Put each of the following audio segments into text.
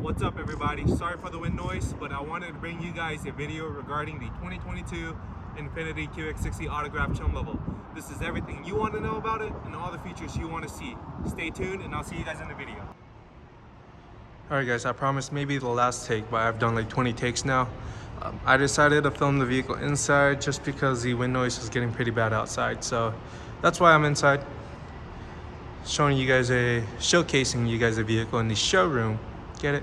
What's up everybody? Sorry for the wind noise, but I wanted to bring you guys a video regarding the 2022 Infiniti QX60 autograph chum level. This is everything you want to know about it and all the features you want to see. Stay tuned and I'll see you guys in the video. Alright guys, I promised maybe the last take, but I've done like 20 takes now. I decided to film the vehicle inside just because the wind noise is getting pretty bad outside, so that's why I'm inside. Showing you guys showcasing you guys a vehicle in the showroom. Get it?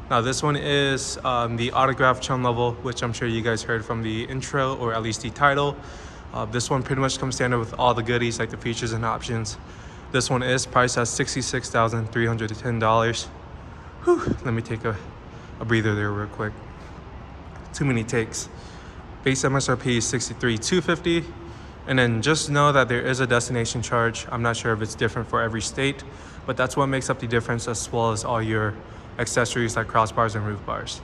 Now this one is the autograph chum level, which I'm sure you guys heard from the intro or at least the title. This one pretty much comes standard with all the goodies like the features and options. This one is priced at $66,310. Whew, let me take a breather there real quick. Too many takes. Base MSRP is $63,250. And then just know that there is a destination charge. I'm not sure if it's different for every state, but that's what makes up the difference, as well as all your accessories like crossbars and roof bars.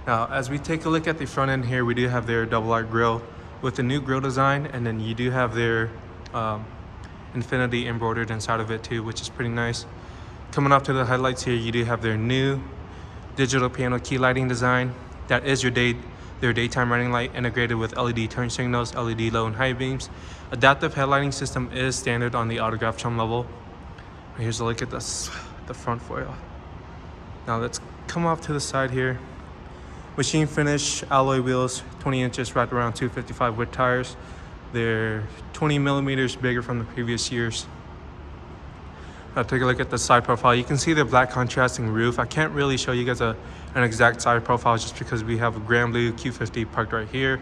Now, as we take a look at the front end here, we do have their double arc grille with the new grille design, and then you do have their Infiniti embroidered inside of it too, which is pretty nice. Coming up to the headlights here, you do have their new digital piano key lighting design. That is their daytime running light integrated with LED turn signals, LED low and high beams. Adaptive headlighting system is standard on the autograph chum level. Here's a look at the front for you. Now let's come off to the side here. Machine finish alloy wheels, 20 inches wrapped around 255 width tires. They're 20 millimeters bigger from the previous years. Now take a look at the side profile. You can see the black contrasting roof. I can't really show you guys an exact side profile just because we have a grand blue Q50 parked right here.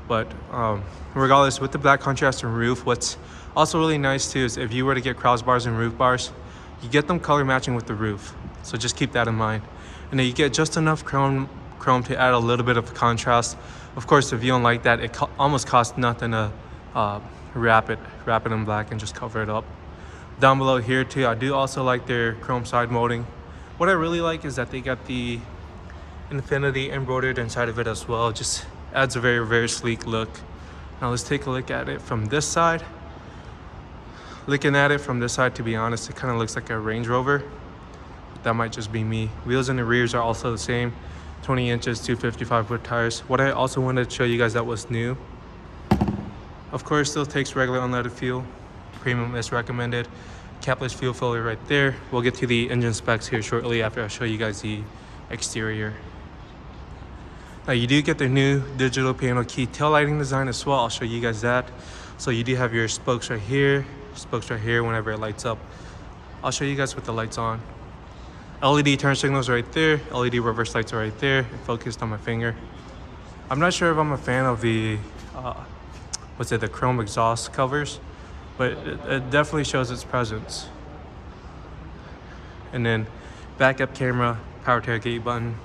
But regardless, with the black contrasting roof, what's also really nice too is if you were to get crossbars and roof bars, you get them color matching with the roof. So just keep that in mind. And then you get just enough chrome to add a little bit of contrast. Of course, if you don't like that, it almost costs nothing to wrap it in black and just cover it up. Down below here too, I do also like their chrome side molding. What I really like is that they got the Infiniti embroidered inside of it as well. It just adds a very, very sleek look. Now let's take a look at it from this side. Looking at it from this side, to be honest, it kind of looks like a Range Rover. That might just be me. Wheels in the rears are also the same. 20 inches, 255 foot tires. What I also wanted to show you guys that was new. Of course, still takes regular unleaded fuel. Premium is recommended. Capless fuel filler right there. We'll get to the engine specs here shortly after I show you guys the exterior. Now you do get the new digital piano key tail lighting design as well. I'll show you guys that. So you do have your spokes right here whenever it lights up. I'll show you guys with the lights on. LED turn signals right there. LED reverse lights are right there. Focused on my finger. I'm not sure if I'm a fan of the the chrome exhaust covers, but it definitely shows its presence. And then backup camera, power tailgate button,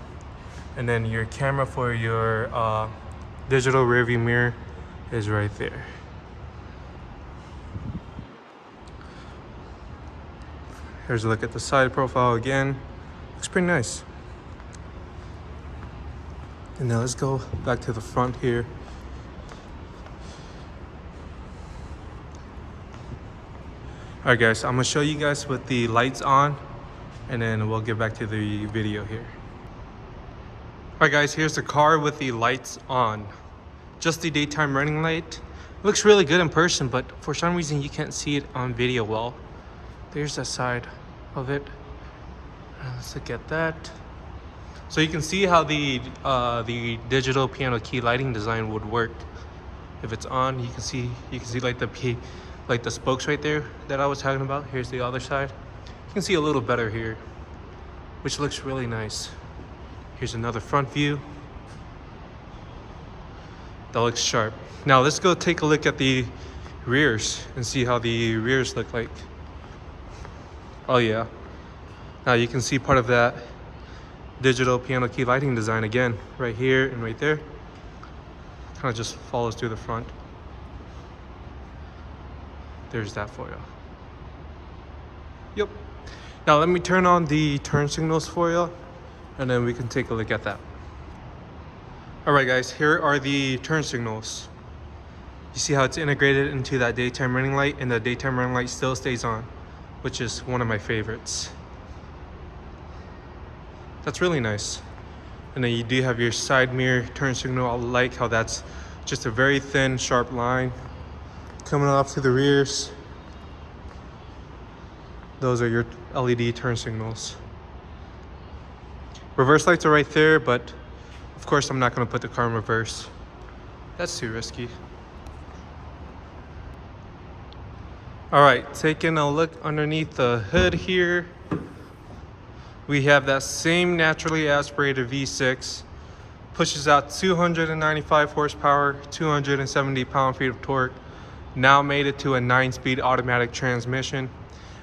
and then your camera for your digital rearview mirror is right there. Here's a look at the side profile again. Looks pretty nice. And now let's go back to the front here. Alright guys, I'm gonna show you guys with the lights on, and then we'll get back to the video here. Alright guys, here's the car with the lights on. Just the daytime running light. It looks really good in person, but for some reason you can't see it on video well. There's the side of it. Let's look at that. So you can see how the digital piano key lighting design would work. If it's on, you can see like the spokes right there that I was talking about. Here's the other side. You can see a little better here, which looks really nice. Here's another front view. That looks sharp. Now let's go take a look at the rears and see how the rears look like. Oh yeah. Now you can see part of that digital piano key lighting design again, right here and right there. Kind of just follows through the front. There's that for you. Yep. Now let me turn on the turn signals for you, and then we can take a look at that. All right guys, here are the turn signals. You see how it's integrated into that daytime running light, and the daytime running light still stays on, which is one of my favorites. That's really nice. And then you do have your side mirror turn signal. I like how that's just a very thin, sharp line coming off to the rears. Those are your LED turn signals. Reverse lights are right there, but of course I'm not going to put the car in reverse. That's too risky. All right, taking a look underneath the hood here. We have that same naturally aspirated V6. Pushes out 295 horsepower, 270 pound-feet of torque. Now made it to a 9-speed automatic transmission.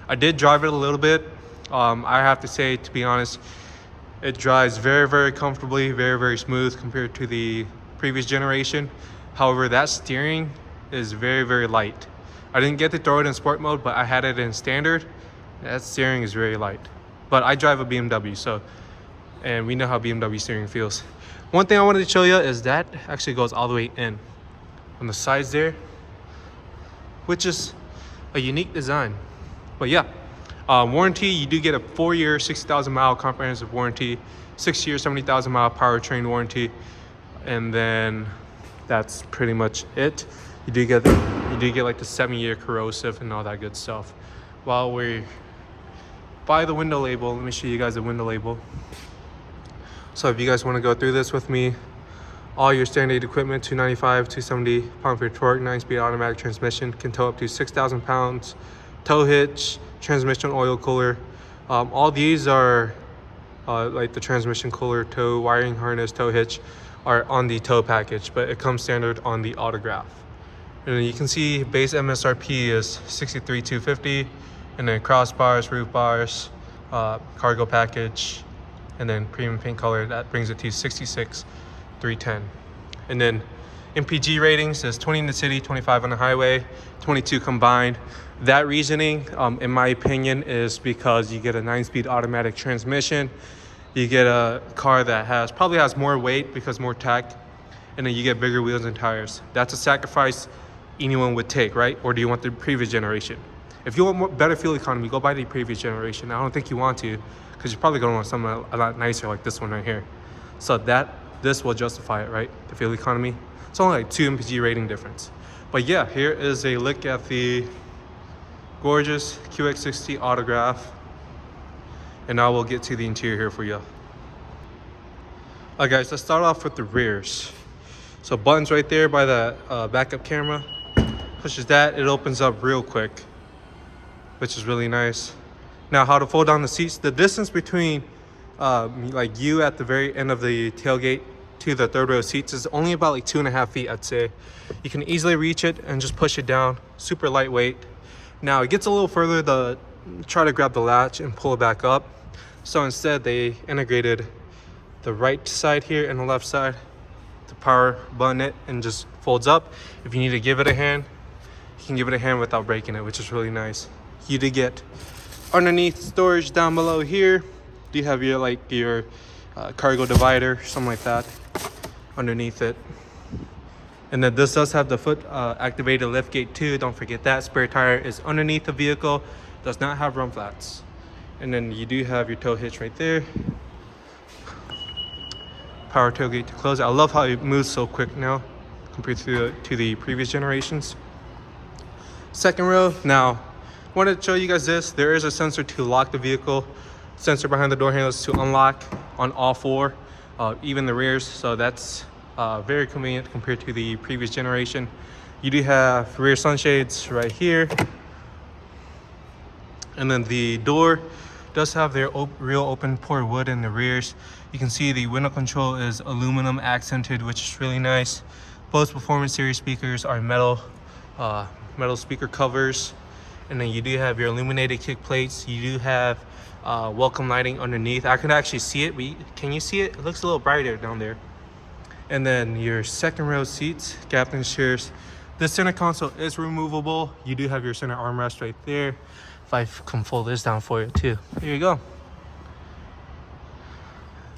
I did drive it a little bit. I have to say, to be honest, it drives very, very comfortably, very, very smooth compared to the previous generation. However, that steering is very, very light. I didn't get to throw it in sport mode, but I had it in standard. That steering is very light. But I drive a BMW, and we know how BMW steering feels. One thing I wanted to show you is that actually goes all the way in on the sides there, which is a unique design. But yeah. Warranty, you do get a 4-year, 60,000 mile comprehensive warranty, 6-year, 70,000 mile powertrain warranty, and then that's pretty much it. You do get like the 7-year corrosive and all that good stuff. While we're by the window label, let me show you guys the window label. So if you guys want to go through this with me, all your standard equipment, 295, 270 pound-feet torque, 9-speed automatic transmission, can tow up to 6,000 pounds, tow hitch, transmission oil cooler. All these are like the transmission cooler, tow, wiring harness, tow hitch are on the tow package, but it comes standard on the autograph. And then you can see base MSRP is $63,250, and then crossbars, roof bars, cargo package, and then premium paint color, that brings it to $66,310. And then MPG ratings is 20 in the city, 25 on the highway, 22 combined. That reasoning, in my opinion, is because you get a 9-speed automatic transmission. You get a car that probably has more weight because more tech, and then you get bigger wheels and tires. That's a sacrifice anyone would take, right? Or do you want the previous generation? If you want better fuel economy, go buy the previous generation. I don't think you want to, because you're probably going to want something a lot nicer like this one right here. So this will justify it, right? The fuel economy. It's only like 2 MPG rating difference. But yeah, here is a look at the gorgeous QX60 autograph. And now we'll get to the interior here for you. Alright guys, let's start off with the rears. So buttons right there by the backup camera. Pushes that, it opens up real quick, which is really nice. Now how to fold down the seats. The distance between like you at the very end of the tailgate to the third row seats is only about like 2.5 feet, I'd say. You can easily reach it and just push it down. Super lightweight. Now it gets a little further to try to grab the latch and pull it back up. So instead they integrated the right side here and the left side to power button it, and just folds up. If you need to give it a hand, you can give it a hand without breaking it, which is really nice. You do get underneath storage down below here. Do you have your cargo divider, something like that underneath it. And then this does have the foot activated lift gate too. Don't forget that. Spare tire is underneath the vehicle. Does not have run flats. And then you do have your tow hitch right there. Power tailgate to close. I love how it moves so quick now compared to the previous generations. Second row. Now, wanted to show you guys this. There is a sensor to lock the vehicle. Sensor behind the door handles to unlock on all four, even the rears. So that's very convenient compared to the previous generation. You do have rear sunshades right here. And then the door does have their real open pore wood in the rears. You can see the window control is aluminum accented, which is really nice. Both Performance Series speakers are metal speaker covers. And then you do have your illuminated kick plates. You do have welcome lighting underneath. I can actually see it. Can you see it? It looks a little brighter down there. And then your second row seats, captain's chairs. This center console is removable. You do have your center armrest right there. If I can fold this down for you too. Here you go.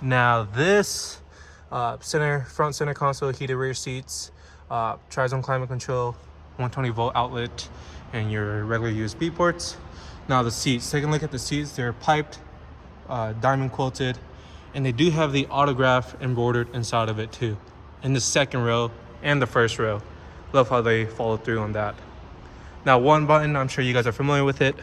Now this front center console, heated rear seats, tri-zone climate control, 120 volt outlet, and your regular USB ports. Now the seats, take a look at the seats. They're piped, diamond quilted, And they do have the autograph embroidered inside of it too, in the second row and the first row. Love how they follow through on that. Now one button, I'm sure you guys are familiar with it.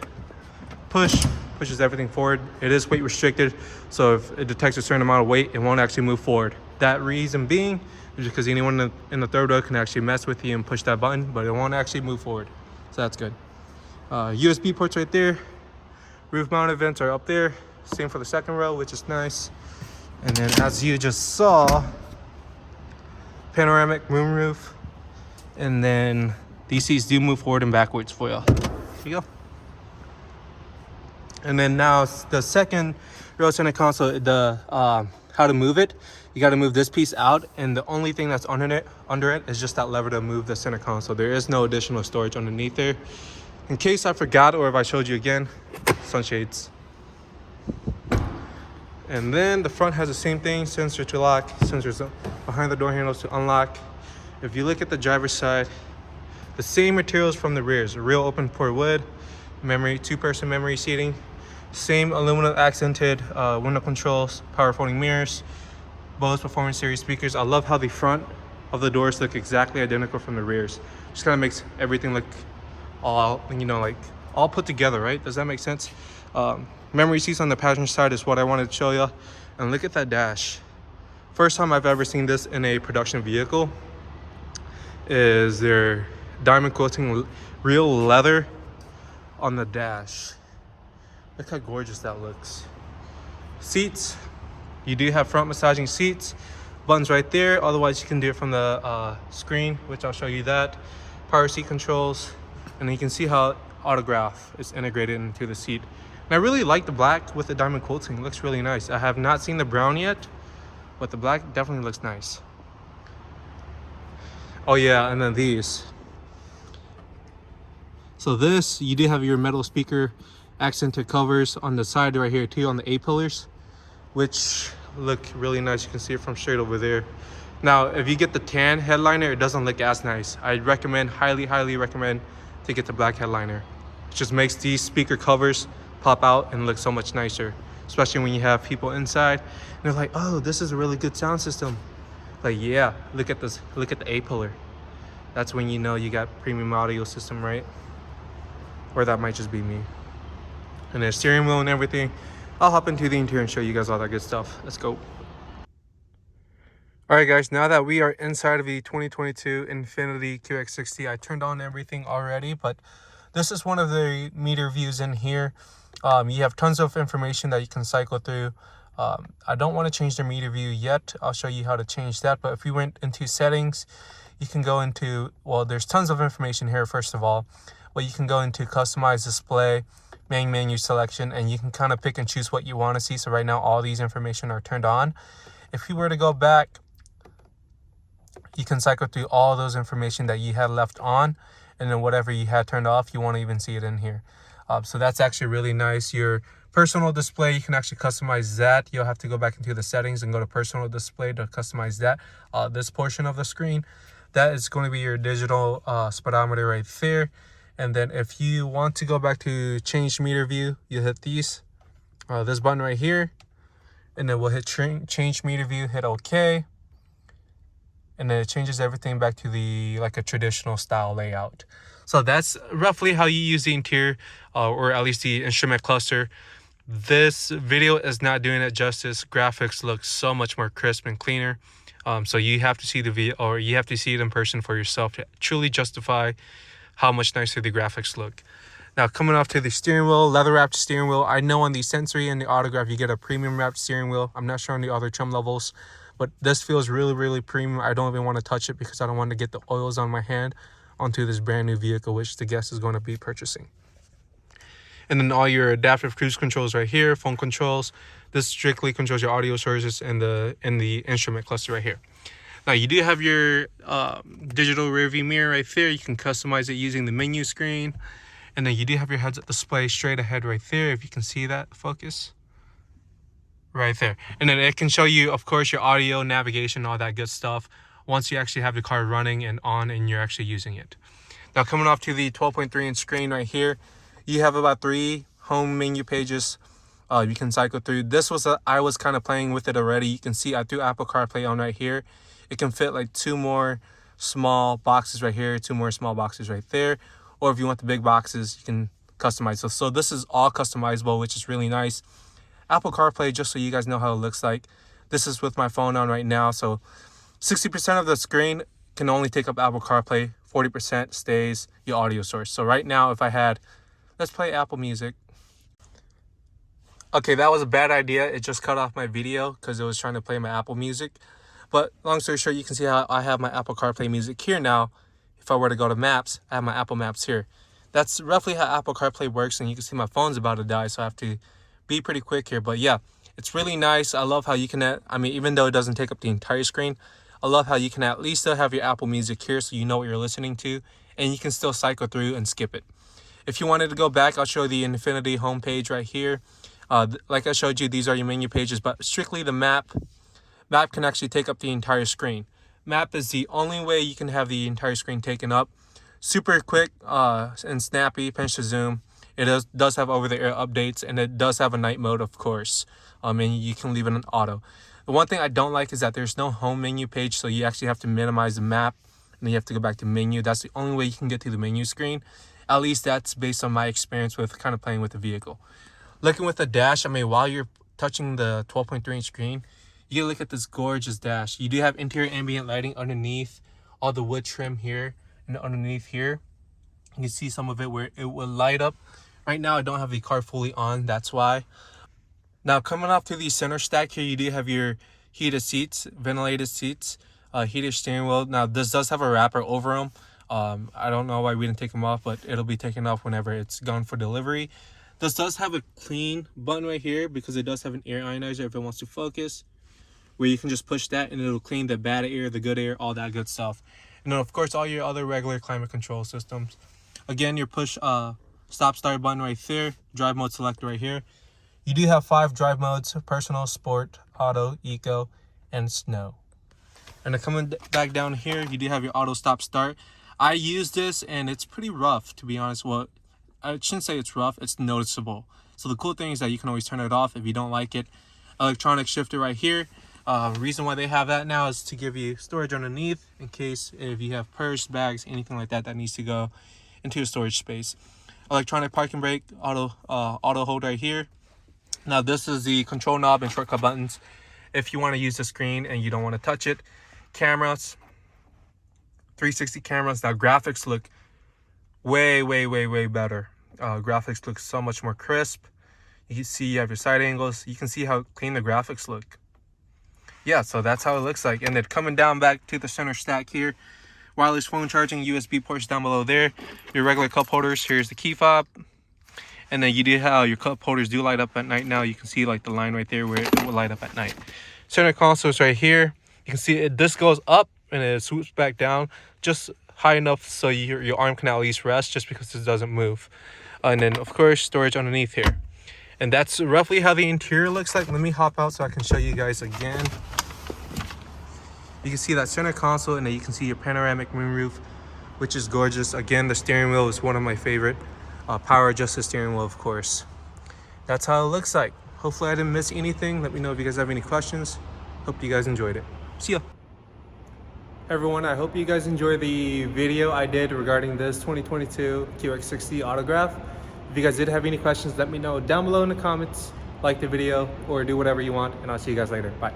Push, pushes everything forward. It is weight restricted, so if it detects a certain amount of weight, it won't actually move forward. That reason being is because anyone in the third row can actually mess with you and push that button, but it won't actually move forward. So that's good. USB ports right there. Roof mounted vents are up there. Same for the second row, which is nice. And then as you just saw, panoramic moonroof. And then these seats do move forward and backwards for you. Here you go. And then now the second row center console, the how to move it. You got to move this piece out, and the only thing that's under it is just that lever to move the center console. There is no additional storage underneath there. In case I forgot or if I showed you again, sunshades. And then the front has the same thing, sensor to lock, sensors behind the door handles to unlock. If you look at the driver's side, the same materials from the rears, real open pore wood, memory, two-person memory seating, same aluminum accented window controls, power folding mirrors, Bose Performance Series speakers. I love how the front of the doors look exactly identical from the rears. Just kind of makes everything look all, you know, like all put together, right? Does that make sense? Memory seats on the passenger side is what I wanted to show you. And look at that dash. First time I've ever seen this in a production vehicle is their diamond quilting, real leather on the dash. Look how gorgeous that looks. Seats, you do have front massaging seats. Buttons right there. Otherwise, you can do it from the screen, which I'll show you that. Power seat controls. And you can see how autograph is integrated into the seat. And I really like the black with the diamond quilting. It looks really nice. I have not seen the brown yet, but the black definitely looks nice. Oh yeah, and then these. So this, you do have your metal speaker accented covers on the side right here too, on the A-pillars, which look really nice. You can see it from straight over there. Now, if you get the tan headliner, it doesn't look as nice. I'd recommend, highly recommend to get the black headliner. It just makes these speaker covers pop out and look so much nicer, especially when you have people inside and they're like, oh, this is a really good sound system. Like, yeah, look at this, look at the A-pillar. That's when you know you got premium audio system, right? Or that might just be me. And there's steering wheel and everything. I'll hop into the interior and show you guys all that good stuff. Let's go. All right, guys, now that we are inside of the 2022 Infiniti QX60, I turned on everything already, but this is one of the meter views in here. You have tons of information that you can cycle through. I don't want to change the meter view yet. I'll show you how to change that. But if we went into settings, you can go into, well, there's tons of information here, first of all. Well, you can go into customize display, main menu selection, and you can kind of pick and choose what you want to see. So right now, all these information are turned on. If you were to go back, you can cycle through all those information that you had left on, and then whatever you had turned off, you won't even see it in here. So that's actually really nice. Your personal display, you can actually customize that. You'll have to go back into the settings and go to personal display to customize that. This portion of the screen, that is going to be your digital speedometer right there. And then if you want to go back to change meter view, you hit this button right here, and then we'll hit change meter view, hit OK. And then it changes everything back to the like a traditional style layout. So that's roughly how you use the interior, or at least the instrument cluster. This video is not doing it justice. Graphics look so much more crisp and cleaner. So you have to see the video, or you have to see it in person for yourself to truly justify how much nicer the graphics look. Now, coming off to the steering wheel, leather wrapped steering wheel. I know on the Sensory and the Autograph you get a premium wrapped steering wheel. I'm not sure on the other trim levels, but this feels really premium. I don't even want to touch it because I don't want to get the oils on my hand onto this brand new vehicle, which the guest is going to be purchasing. And then all your adaptive cruise controls right here, phone controls. This strictly controls your audio sources and the instrument cluster right here. Now, you do have your digital rearview mirror right there. You can customize it using the menu screen. And then you do have your heads-up display straight ahead right there, if you can see that focus. Right there. And then it can show you, of course, your audio, navigation, all that good stuff once you actually have the car running and on and you're actually using it. Now, coming off to the 12.3-inch screen right here, you have about 3 home menu pages. You can cycle through. I was kind of playing with it already. You can see I threw Apple CarPlay on right here. It can fit like 2 more small boxes right here, 2 more small boxes right there. Or if you want the big boxes, you can customize. So this is all customizable, which is really nice. Apple CarPlay, just so you guys know how it looks like. This is with my phone on right now. So 60% of the screen can only take up Apple CarPlay. 40% stays your audio source. So right now, if I had, let's play Apple Music. Okay, that was a bad idea. It just cut off my video because it was trying to play my Apple Music. But long story short, you can see how I have my Apple CarPlay music here now. If I were to go to Maps, I have my Apple Maps here. That's roughly how Apple CarPlay works, and you can see my phone's about to die, so I have to be pretty quick here. But yeah, it's really nice. I love how you can, even though it doesn't take up the entire screen, I love how you can at least still have your Apple Music here so you know what you're listening to, and you can still cycle through and skip it. If you wanted to go back, I'll show the Infiniti homepage right here. Like I showed you, these are your menu pages, but strictly the map can actually take up the entire screen. Map is the only way you can have the entire screen taken up. Super quick and snappy, pinch to zoom. It does have over-the-air updates, and it does have a night mode, of course. And you can leave it on auto. The one thing I don't like is that there's no home menu page, so you actually have to minimize the map, and then you have to go back to menu. That's the only way you can get to the menu screen. At least that's based on my experience with kind of playing with the vehicle. Looking with the dash, while you're touching the 12.3-inch screen, you can look at this gorgeous dash. You do have interior ambient lighting underneath, all the wood trim here, and underneath here. You can see some of it where it will light up. Right now, I don't have the car fully on, that's why. Now, coming off to the center stack here, you do have your heated seats, ventilated seats, heated steering wheel. Now, this does have a wrapper over them. I don't know why we didn't take them off, but it'll be taken off whenever it's gone for delivery. This does have a clean button right here because it does have an air ionizer if it wants to focus, where you can just push that and it'll clean the bad air, the good air, all that good stuff. And then, of course, all your other regular climate control systems. Again, your push stop start button right there, drive mode selector right here. You do have 5 drive modes: personal, sport, auto, eco, and snow. And then coming back down here, you do have your auto stop start. I use this and it's pretty rough, to be honest. Well, I shouldn't say it's rough, it's noticeable. So the cool thing is that you can always turn it off if you don't like it. Electronic shifter right here. Reason why they have that now is to give you storage underneath in case if you have purse, bags, anything like that needs to go into your storage space. Electronic parking brake, auto hold right here. Now this is the control knob and shortcut buttons if you want to use the screen and you don't want to touch it. Cameras, 360 cameras. Now graphics look way better. Graphics look so much more crisp. You can see you have your side angles. You can see how clean the graphics look. Yeah, so that's how it looks like. And then coming down back to the center stack here, wireless phone charging, USB ports down below there. Your regular cup holders. Here's the key fob. And then you do have your cup holders do light up at night. Now you can see like the line right there where it will light up at night. Center console is right here. You can see this goes up and it swoops back down just high enough so your arm can at least rest, just because this doesn't move. And then of course storage underneath here. And that's roughly how the interior looks like. Let me hop out so I can show you guys again. You can see that center console, and then you can see your panoramic moonroof, which is gorgeous. Again, the steering wheel is one of my favorite. Power adjusted steering wheel, of course. That's how it looks like. Hopefully I didn't miss anything. Let me know if you guys have any questions. Hope you guys enjoyed it. See ya. Everyone, I hope you guys enjoyed the video I did regarding this 2022 QX60 autograph. If you guys did have any questions, let me know down below in the comments. Like the video or do whatever you want, and I'll see you guys later. Bye.